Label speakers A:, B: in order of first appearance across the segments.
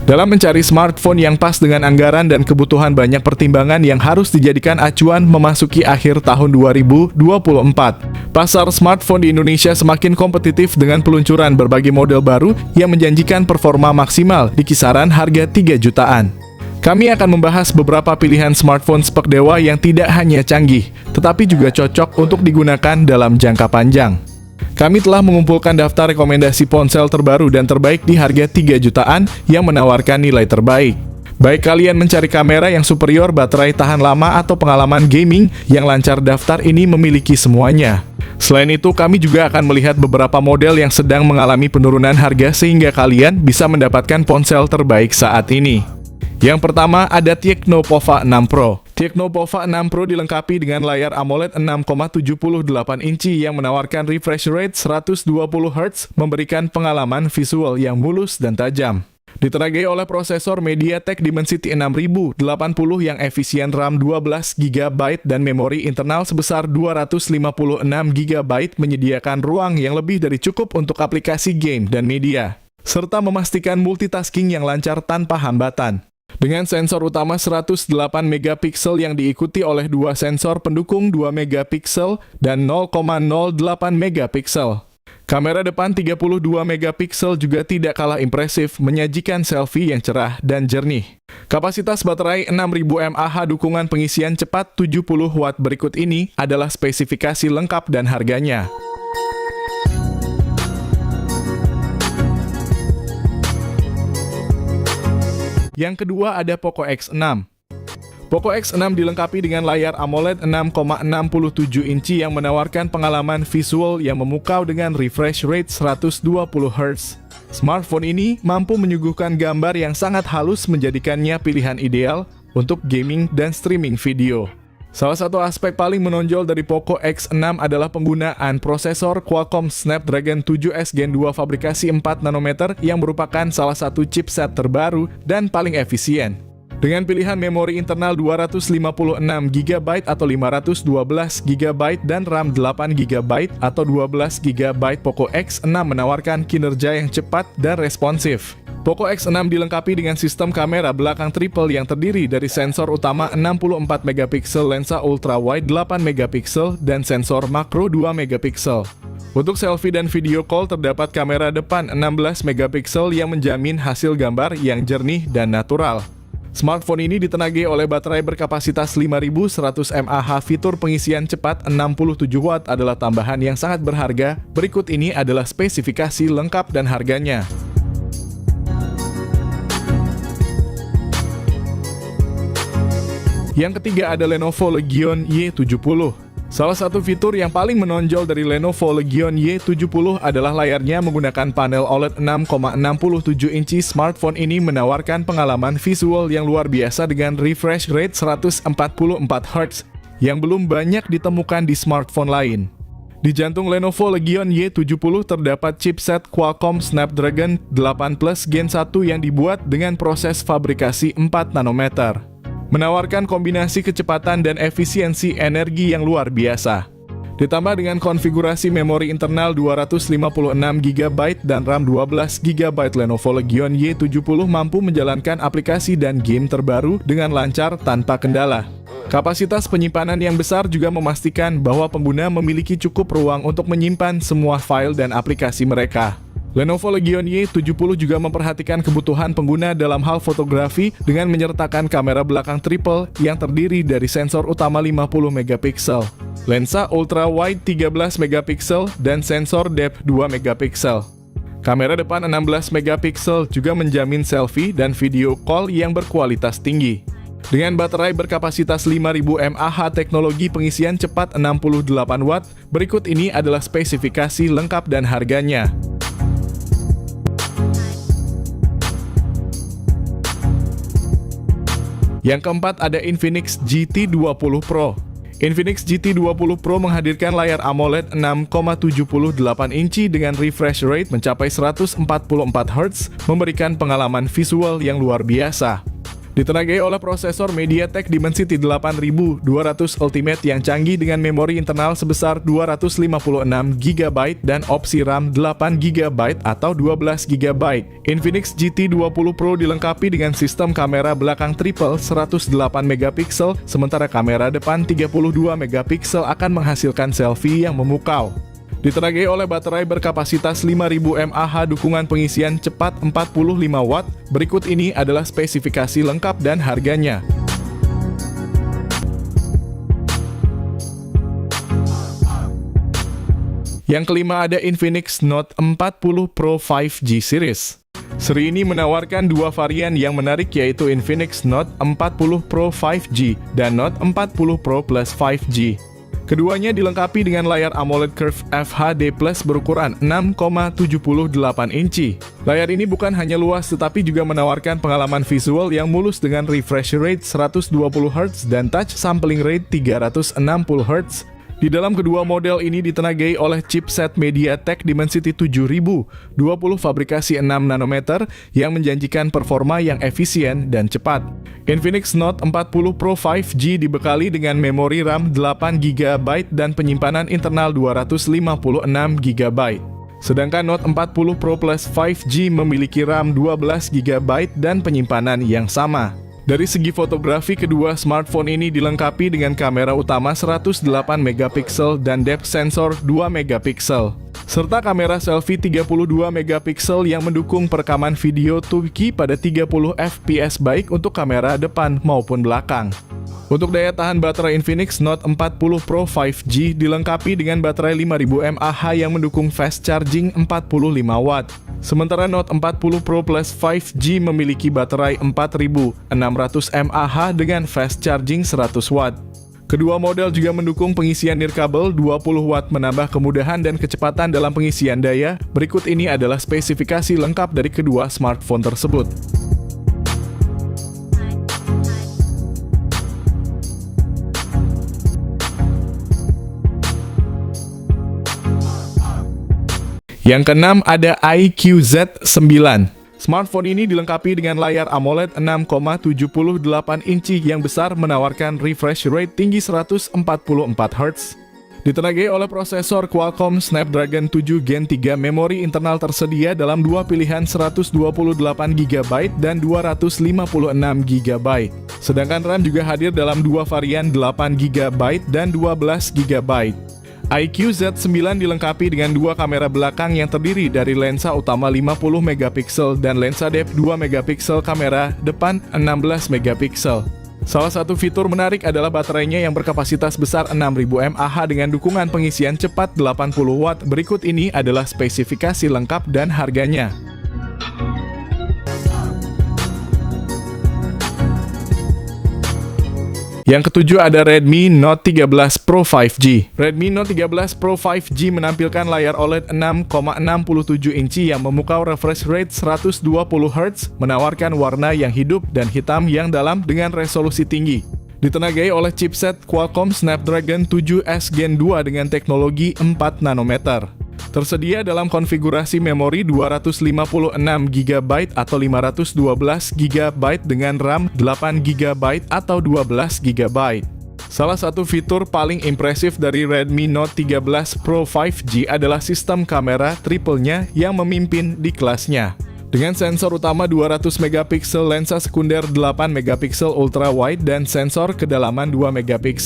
A: Dalam mencari smartphone yang pas dengan anggaran dan kebutuhan, banyak pertimbangan yang harus dijadikan acuan memasuki akhir tahun 2024. Pasar smartphone di Indonesia semakin kompetitif dengan peluncuran berbagai model baru yang menjanjikan performa maksimal di kisaran harga 3 jutaan. Kami akan membahas beberapa pilihan smartphone spek dewa yang tidak hanya canggih, tetapi juga cocok untuk digunakan dalam jangka panjang. Kami telah mengumpulkan daftar rekomendasi ponsel terbaru dan terbaik di harga 3 jutaan yang menawarkan nilai terbaik. Baik kalian mencari kamera yang superior, baterai tahan lama, atau pengalaman gaming yang lancar, daftar ini memiliki semuanya. Selain itu, kami juga akan melihat beberapa model yang sedang mengalami penurunan harga sehingga kalian bisa mendapatkan ponsel terbaik saat ini. Yang pertama ada Tecno Pova 6 Pro. Tecno Pova 6 Pro dilengkapi dengan layar AMOLED 6,78 inci yang menawarkan refresh rate 120 Hz, memberikan pengalaman visual yang mulus dan tajam. Ditenagai oleh prosesor MediaTek Dimensity 6080 yang efisien, RAM 12 GB dan memori internal sebesar 256 GB, menyediakan ruang yang lebih dari cukup untuk aplikasi game dan media, serta memastikan multitasking yang lancar tanpa hambatan. Dengan sensor utama 108 megapiksel yang diikuti oleh dua sensor pendukung 2 megapiksel dan 0,08 megapiksel. Kamera depan 32 megapiksel juga tidak kalah impresif, menyajikan selfie yang cerah dan jernih. Kapasitas baterai 6000 mAh, dukungan pengisian cepat 70 watt. Berikut ini adalah spesifikasi lengkap dan harganya. Yang kedua ada Poco X6. Poco X6 dilengkapi dengan layar AMOLED 6,67 inci yang menawarkan pengalaman visual yang memukau dengan refresh rate 120 Hz. Smartphone ini mampu menyuguhkan gambar yang sangat halus, menjadikannya pilihan ideal untuk gaming dan streaming video. Salah satu aspek paling menonjol dari Poco X6 adalah penggunaan prosesor Qualcomm Snapdragon 7S Gen 2 fabrikasi 4 nanometer yang merupakan salah satu chipset terbaru dan paling efisien. Dengan pilihan memori internal 256 GB atau 512 GB dan RAM 8 GB atau 12 GB, Poco X6 menawarkan kinerja yang cepat dan responsif. Poco X6 dilengkapi dengan sistem kamera belakang triple yang terdiri dari sensor utama 64 megapiksel, lensa ultrawide 8 megapiksel, dan sensor makro 2 megapiksel. Untuk selfie dan video call terdapat kamera depan 16 megapiksel yang menjamin hasil gambar yang jernih dan natural. Smartphone ini ditenagai oleh baterai berkapasitas 5100 mAh. Fitur pengisian cepat 67 watt adalah tambahan yang sangat berharga. Berikut ini adalah spesifikasi lengkap dan harganya. Yang ketiga ada Lenovo Legion Y70. Salah satu fitur yang paling menonjol dari Lenovo Legion Y70 adalah layarnya menggunakan panel OLED 6,67 inci. Smartphone ini menawarkan pengalaman visual yang luar biasa dengan refresh rate 144 Hz yang belum banyak ditemukan di smartphone lain. Di jantung Lenovo Legion Y70 terdapat chipset Qualcomm Snapdragon 8 Plus Gen 1 yang dibuat dengan proses fabrikasi 4 nanometer. Menawarkan kombinasi kecepatan dan efisiensi energi yang luar biasa. Ditambah dengan konfigurasi memori internal 256 GB dan RAM 12 GB, Lenovo Legion Y70 mampu menjalankan aplikasi dan game terbaru dengan lancar tanpa kendala. Kapasitas penyimpanan yang besar juga memastikan bahwa pengguna memiliki cukup ruang untuk menyimpan semua file dan aplikasi mereka. Lenovo Legion Y70 juga memperhatikan kebutuhan pengguna dalam hal fotografi dengan menyertakan kamera belakang triple yang terdiri dari sensor utama 50 megapiksel, lensa ultra-wide 13 megapiksel, dan sensor depth 2 megapiksel. Kamera depan 16 megapiksel juga menjamin selfie dan video call yang berkualitas tinggi. Dengan baterai berkapasitas 5000 mAh, teknologi pengisian cepat 68 watt, berikut ini adalah spesifikasi lengkap dan harganya. Yang keempat ada Infinix GT20 Pro. Infinix GT20 Pro menghadirkan layar AMOLED 6,78 inci dengan refresh rate mencapai 144 Hz, memberikan pengalaman visual yang luar biasa. Ditenagai oleh prosesor MediaTek Dimensity 8200 Ultimate yang canggih dengan memori internal sebesar 256 GB dan opsi RAM 8 GB atau 12 GB. Infinix GT20 Pro dilengkapi dengan sistem kamera belakang triple 108 MP, sementara kamera depan 32 MP akan menghasilkan selfie yang memukau. Ditenagai oleh baterai berkapasitas 5000 mAh dukungan pengisian cepat 45 Watt. Berikut ini adalah spesifikasi lengkap dan harganya. Yang kelima ada Infinix Note 40 Pro 5G Series. Seri ini menawarkan dua varian yang menarik yaitu Infinix Note 40 Pro 5G dan Note 40 Pro Plus 5G. Keduanya dilengkapi dengan layar AMOLED Curve FHD Plus berukuran 6,78 inci. Layar ini bukan hanya luas tetapi juga menawarkan pengalaman visual yang mulus dengan refresh rate 120 Hz dan touch sampling rate 360 Hz. Di dalam kedua model ini ditenagai oleh chipset MediaTek Dimensity 7020 fabrikasi 6 nanometer yang menjanjikan performa yang efisien dan cepat. Infinix Note 40 Pro 5G dibekali dengan memori RAM 8 GB dan penyimpanan internal 256 GB. Sedangkan Note 40 Pro Plus 5G memiliki RAM 12 GB dan penyimpanan yang sama. Dari segi fotografi, kedua smartphone ini dilengkapi dengan kamera utama 108 MP dan depth sensor 2 MP, serta kamera selfie 32 MP yang mendukung perekaman video 2K pada 30 fps baik untuk kamera depan maupun belakang. Untuk daya tahan baterai Infinix Note 40 Pro 5G dilengkapi dengan baterai 5000 mAh yang mendukung fast charging 45 Watt. Sementara Note 40 Pro Plus 5G memiliki baterai 4600 mAh dengan fast charging 100 Watt. Kedua model juga mendukung pengisian nirkabel 20 Watt menambah kemudahan dan kecepatan dalam pengisian daya. Berikut ini adalah spesifikasi lengkap dari kedua smartphone tersebut. Yang keenam ada iQOO Z9. Smartphone ini dilengkapi dengan layar AMOLED 6,78 inci yang besar menawarkan refresh rate tinggi 144 Hz. Ditenagai oleh prosesor Qualcomm Snapdragon 7 Gen 3, memori internal tersedia dalam dua pilihan 128 GB dan 256 GB. Sedangkan RAM juga hadir dalam dua varian 8 GB dan 12 GB. iQOO Z9 dilengkapi dengan dua kamera belakang yang terdiri dari lensa utama 50 MP dan lensa depth 2 MP, kamera depan 16 MP. Salah satu fitur menarik adalah baterainya yang berkapasitas besar 6000 mAh dengan dukungan pengisian cepat 80 Watt. Berikut ini adalah spesifikasi lengkap dan harganya. Yang ketujuh ada Redmi Note 13 Pro 5G. Redmi Note 13 Pro 5G menampilkan layar OLED 6,67 inci yang memukau refresh rate 120 Hz, menawarkan warna yang hidup dan hitam yang dalam dengan resolusi tinggi. Ditenagai oleh chipset Qualcomm Snapdragon 7S Gen 2 dengan teknologi 4 nanometer. Tersedia dalam konfigurasi memori 256 GB atau 512 GB dengan RAM 8 GB atau 12 GB. Salah satu fitur paling impresif dari Redmi Note 13 Pro 5G adalah sistem kamera triple-nya yang memimpin di kelasnya. Dengan sensor utama 200 MP, lensa sekunder 8 MP ultra wide dan sensor kedalaman 2 MP.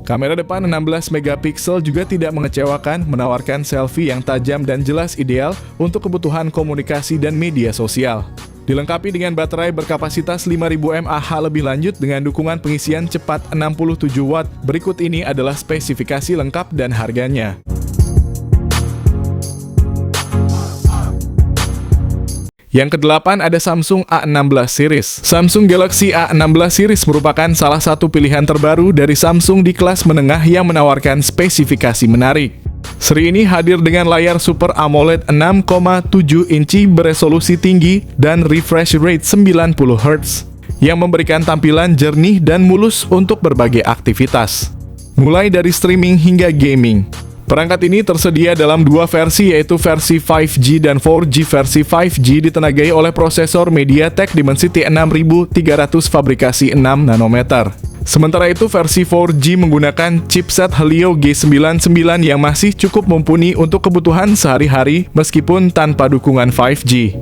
A: Kamera depan 16 MP juga tidak mengecewakan, menawarkan selfie yang tajam dan jelas ideal untuk kebutuhan komunikasi dan media sosial. Dilengkapi dengan baterai berkapasitas 5000 mAh lebih lanjut dengan dukungan pengisian cepat 67 Watt. Berikut ini adalah spesifikasi lengkap dan harganya. Yang kedelapan ada Samsung A16 series. Samsung Galaxy A16 series merupakan salah satu pilihan terbaru dari Samsung di kelas menengah yang menawarkan spesifikasi menarik. Seri ini hadir dengan layar Super AMOLED 6,7 inci beresolusi tinggi dan refresh rate 90 Hz yang memberikan tampilan jernih dan mulus untuk berbagai aktivitas, mulai dari streaming hingga gaming. Perangkat ini tersedia dalam dua versi, yaitu versi 5G dan 4G. Versi 5G ditenagai oleh prosesor MediaTek Dimensity 6300 fabrikasi 6 nanometer. Sementara itu versi 4G menggunakan chipset Helio G99 yang masih cukup mumpuni untuk kebutuhan sehari-hari meskipun tanpa dukungan 5G.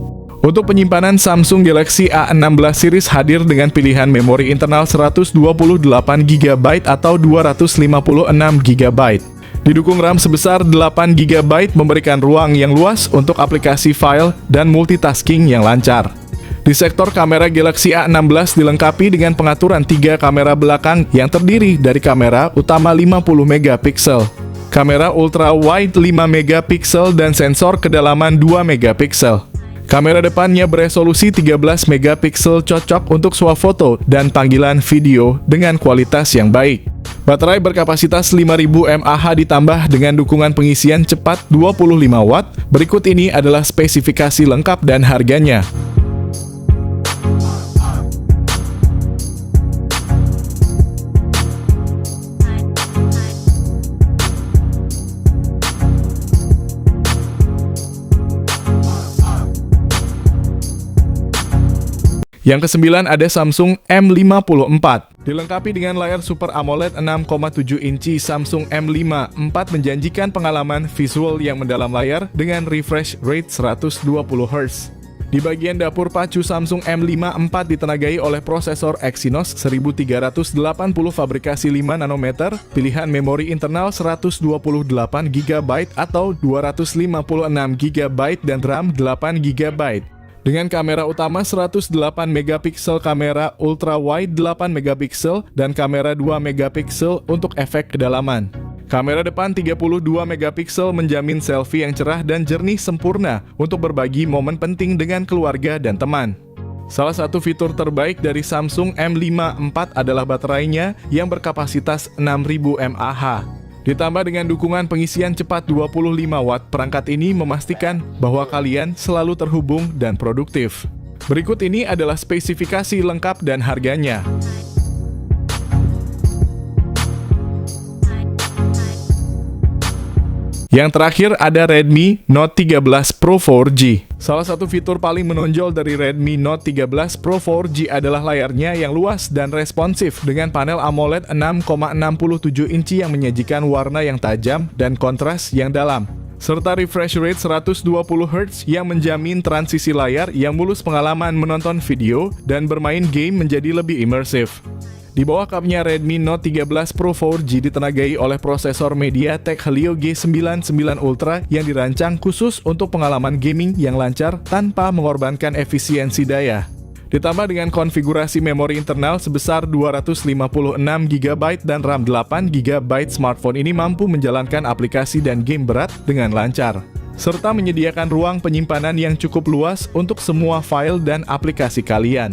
A: Untuk penyimpanan, Samsung Galaxy A16 series hadir dengan pilihan memori internal 128GB atau 256GB. Didukung RAM sebesar 8GB, memberikan ruang yang luas untuk aplikasi file dan multitasking yang lancar. Di sektor kamera, Galaxy A16 dilengkapi dengan pengaturan 3 kamera belakang yang terdiri dari kamera utama 50MP, kamera ultra wide 5MP dan sensor kedalaman 2MP. Kamera depannya beresolusi 13MP, cocok untuk swafoto dan panggilan video dengan kualitas yang baik. Baterai berkapasitas 5000 mAh ditambah dengan dukungan pengisian cepat 25 Watt. Berikut ini adalah spesifikasi lengkap dan harganya. Yang kesembilan ada Samsung M54. Dilengkapi dengan layar Super AMOLED 6,7 inci, Samsung M54 menjanjikan pengalaman visual yang mendalam layar dengan refresh rate 120Hz. Di bagian dapur pacu, Samsung M54 ditenagai oleh prosesor Exynos 1380 fabrikasi 5 nanometer, pilihan memori internal 128GB atau 256GB dan RAM 8GB. Dengan kamera utama 108MP, kamera ultra wide 8MP dan kamera 2MP untuk efek kedalaman. Kamera depan 32MP menjamin selfie yang cerah dan jernih sempurna untuk berbagi momen penting dengan keluarga dan teman. Salah satu fitur terbaik dari Samsung M54 adalah baterainya yang berkapasitas 6000 mAh. Ditambah dengan dukungan pengisian cepat 25 Watt, perangkat ini memastikan bahwa kalian selalu terhubung dan produktif. Berikut ini adalah spesifikasi lengkap dan harganya. Yang terakhir ada Redmi Note 13 Pro 4G. Salah satu fitur paling menonjol dari Redmi Note 13 Pro 4G adalah layarnya yang luas dan responsif dengan panel AMOLED 6,67 inci yang menyajikan warna yang tajam dan kontras yang dalam, serta refresh rate 120Hz yang menjamin transisi layar yang mulus, pengalaman menonton video dan bermain game menjadi lebih imersif. Di bawah kapnya, Redmi Note 13 Pro 4G ditenagai oleh prosesor MediaTek Helio G99 Ultra yang dirancang khusus untuk pengalaman gaming yang lancar tanpa mengorbankan efisiensi daya. Ditambah dengan konfigurasi memori internal sebesar 256GB dan RAM 8GB, smartphone ini mampu menjalankan aplikasi dan game berat dengan lancar, serta menyediakan ruang penyimpanan yang cukup luas untuk semua file dan aplikasi kalian.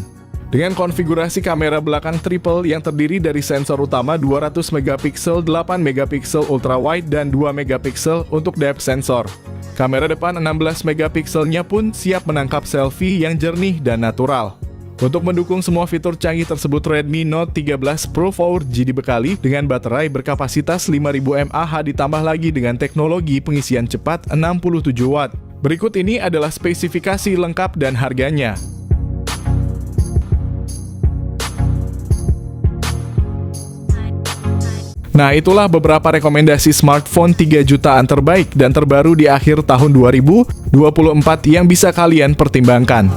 A: Dengan konfigurasi kamera belakang triple yang terdiri dari sensor utama 200MP, 8MP ultra wide dan 2MP untuk depth sensor. Kamera depan 16MP-nya pun siap menangkap selfie yang jernih dan natural. Untuk mendukung semua fitur canggih tersebut, Redmi Note 13 Pro 4G dibekali dengan baterai berkapasitas 5000 mAh ditambah lagi dengan teknologi pengisian cepat 67 Watt. Berikut ini adalah spesifikasi lengkap dan harganya. Nah, itulah beberapa rekomendasi smartphone 3 jutaan terbaik dan terbaru di akhir tahun 2024 yang bisa kalian pertimbangkan.